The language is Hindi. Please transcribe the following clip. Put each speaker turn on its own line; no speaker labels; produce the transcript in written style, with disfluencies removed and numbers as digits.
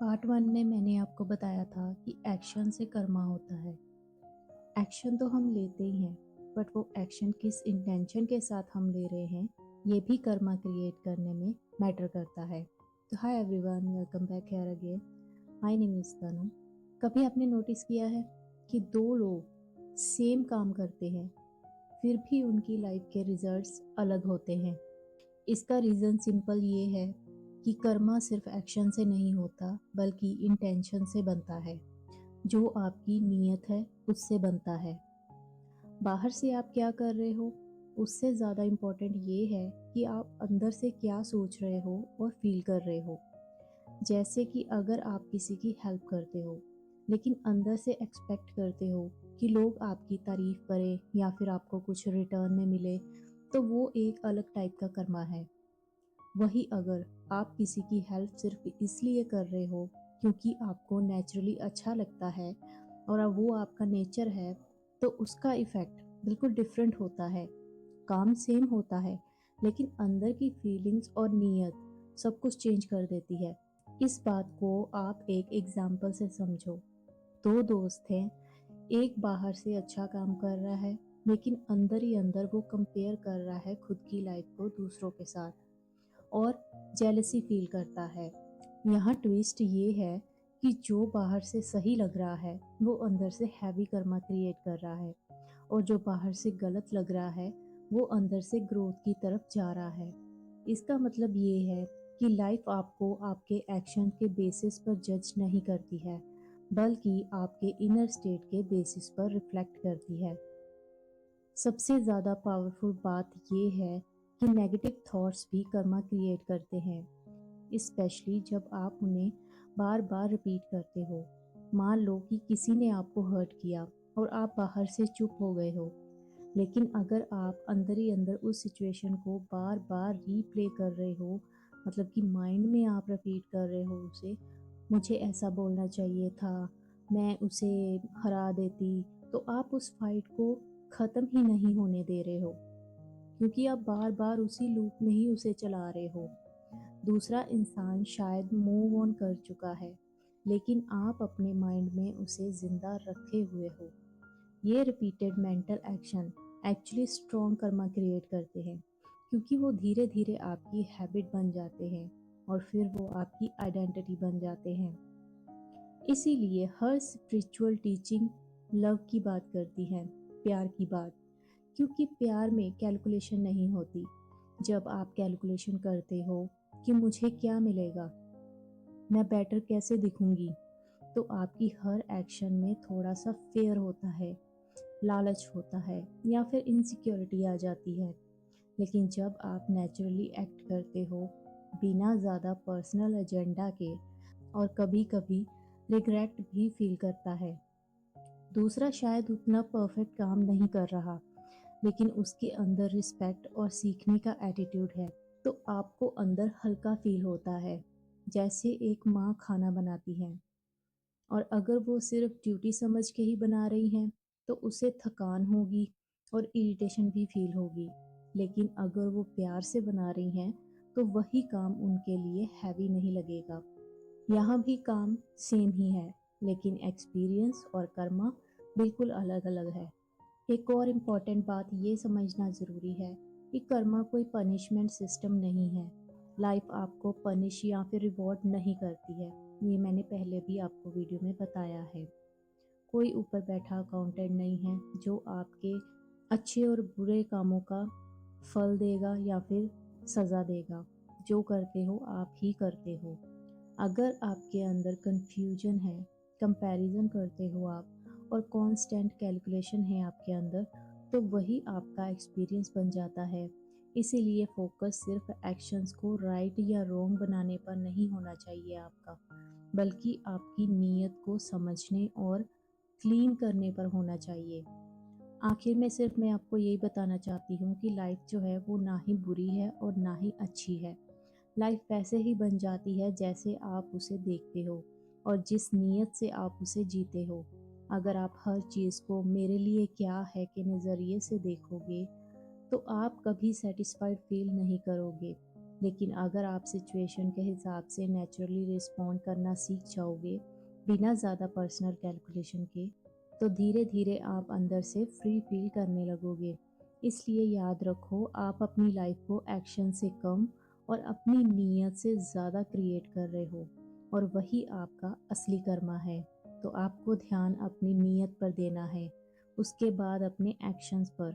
पार्ट 1 में मैंने आपको बताया था कि एक्शन से कर्मा होता है। एक्शन तो हम लेते ही हैं, बट वो एक्शन किस इंटेंशन के साथ हम ले रहे हैं, ये भी कर्मा क्रिएट करने में मैटर करता है। तो hi everyone, welcome back here again. My name is Tanu. कभी आपने नोटिस किया है कि दो लोग सेम काम करते हैं, फिर भी उनकी लाइफ के रिजल्ट्स अलग होते हैं? इसका रीज़न सिंपल ये है कि कर्मा सिर्फ एक्शन से नहीं होता, बल्कि इंटेंशन से बनता है। जो आपकी नीयत है उससे बनता है। बाहर से आप क्या कर रहे हो, उससे ज़्यादा इम्पोर्टेंट ये है कि आप अंदर से क्या सोच रहे हो और फील कर रहे हो। जैसे कि अगर आप किसी की हेल्प करते हो, लेकिन अंदर से एक्सपेक्ट करते हो कि लोग आपकी तारीफ करें या फिर आपको कुछ रिटर्न में मिले, तो वो एक अलग टाइप का कर्मा है। वही अगर आप किसी की हेल्प सिर्फ इसलिए कर रहे हो क्योंकि आपको नेचुरली अच्छा लगता है और अब वो आपका नेचर है, तो उसका इफेक्ट बिल्कुल डिफरेंट होता है। काम सेम होता है, लेकिन अंदर की फीलिंग्स और नीयत सब कुछ चेंज कर देती है। इस बात को आप एक एग्जाम्पल से समझो। दो दोस्त हैं, एक बाहर से अच्छा काम कर रहा है, लेकिन अंदर ही अंदर वो कंपेयर कर रहा है खुद की लाइफ को दूसरों के साथ और जेलसी फील करता है। यहाँ ट्विस्ट ये है कि जो बाहर से सही लग रहा है वो अंदर से हैवी कर्मा क्रिएट कर रहा है, और जो बाहर से गलत लग रहा है वो अंदर से ग्रोथ की तरफ जा रहा है। इसका मतलब ये है कि लाइफ आपको आपके एक्शन के बेसिस पर जज नहीं करती है, बल्कि आपके इनर स्टेट के बेसिस पर रिफ्लेक्ट करती है। सबसे ज़्यादा पावरफुल बात ये है कि नेगेटिव थॉट्स भी कर्मा क्रिएट करते हैं, स्पेशली जब आप उन्हें बार बार रिपीट करते हो। मान लो कि किसी ने आपको हर्ट किया और आप बाहर से चुप हो गए हो, लेकिन अगर आप अंदर ही अंदर उस सिचुएशन को बार बार रीप्ले कर रहे हो, मतलब कि माइंड में आप रिपीट कर रहे हो उसे, मुझे ऐसा बोलना चाहिए था, मैं उसे हरा देती, तो आप उस फाइट को ख़त्म ही नहीं होने दे रहे हो, क्योंकि आप बार बार उसी लूप में ही उसे चला रहे हो। दूसरा इंसान शायद मूव ऑन कर चुका है, लेकिन आप अपने माइंड में उसे जिंदा रखे हुए हो। ये repeated mental action actually strong Karma create करते हैं, क्योंकि वो धीरे धीरे आपकी हैबिट बन जाते हैं और फिर वो आपकी आइडेंटिटी बन जाते हैं। इसीलिए हर स्पिरिचुअल टीचिंग लव की बात करती है, प्यार की बात, क्योंकि प्यार में कैलकुलेशन नहीं होती। जब आप कैलकुलेशन करते हो कि मुझे क्या मिलेगा, मैं बेटर कैसे दिखूंगी, तो आपकी हर एक्शन में थोड़ा सा फेयर होता है, लालच होता है, या फिर इनसिक्योरिटी आ जाती है। लेकिन जब आप नेचुरली एक्ट करते हो बिना ज़्यादा पर्सनल एजेंडा के, और कभी कभी रिग्रेट भी फील करता है। दूसरा शायद उतना परफेक्ट काम नहीं कर रहा, लेकिन उसके अंदर रिस्पेक्ट और सीखने का एटीट्यूड है, तो आपको अंदर हल्का फील होता है, जैसे एक माँ खाना बनाती है और अगर वो सिर्फ ड्यूटी समझ के ही बना रही हैं, तो उसे थकान होगी और इरिटेशन भी फील होगी। लेकिन अगर वो प्यार से बना रही हैं, तो वही काम उनके लिए हैवी नहीं लगेगा। यहाँ भी काम सेम ही है, लेकिन एक्सपीरियंस और कर्मा बिल्कुल अलग अलग है। एक और इम्पॉर्टेंट बात ये समझना ज़रूरी है कि कर्मा कोई पनिशमेंट सिस्टम नहीं है। लाइफ आपको पनिश या फिर रिवॉर्ड नहीं करती है, ये मैंने पहले भी आपको वीडियो में बताया है। कोई ऊपर बैठा अकाउंटेंट नहीं है जो आपके अच्छे और बुरे कामों का फल देगा या फिर सज़ा देगा। जो करते हो आप ही करते हो। अगर आपके अंदर कंफ्यूजन है, कंपैरिजन करते हो आप, और कांस्टेंट कैलकुलेशन है आपके अंदर, तो वही आपका एक्सपीरियंस बन जाता है। इसीलिए फोकस सिर्फ एक्शंस को राइट या रॉन्ग बनाने पर नहीं होना चाहिए आपका, बल्कि आपकी नीयत को समझने और क्लीन करने पर होना चाहिए। आखिर में सिर्फ मैं आपको यही बताना चाहती हूँ कि लाइफ जो है वो ना ही बुरी है और ना ही अच्छी है। लाइफ वैसे ही बन जाती है जैसे आप उसे देखते हो और जिस नीयत से आप उसे जीते हो। अगर आप हर चीज़ को मेरे लिए क्या है के नज़रिए से देखोगे, तो आप कभी सेटिस्फाइड फील नहीं करोगे। लेकिन अगर आप सिचुएशन के हिसाब से नेचुरली रिस्पॉन्ड करना सीख जाओगे बिना ज़्यादा पर्सनल कैलकुलेशन के, तो धीरे धीरे आप अंदर से फ्री फील करने लगोगे। इसलिए याद रखो, आप अपनी लाइफ को एक्शन से कम और अपनी नीयत से ज़्यादा क्रिएट कर रहे हो, और वही आपका असली कर्मा है। तो आपको ध्यान अपनी नीयत पर देना है, उसके बाद अपने एक्शंस पर।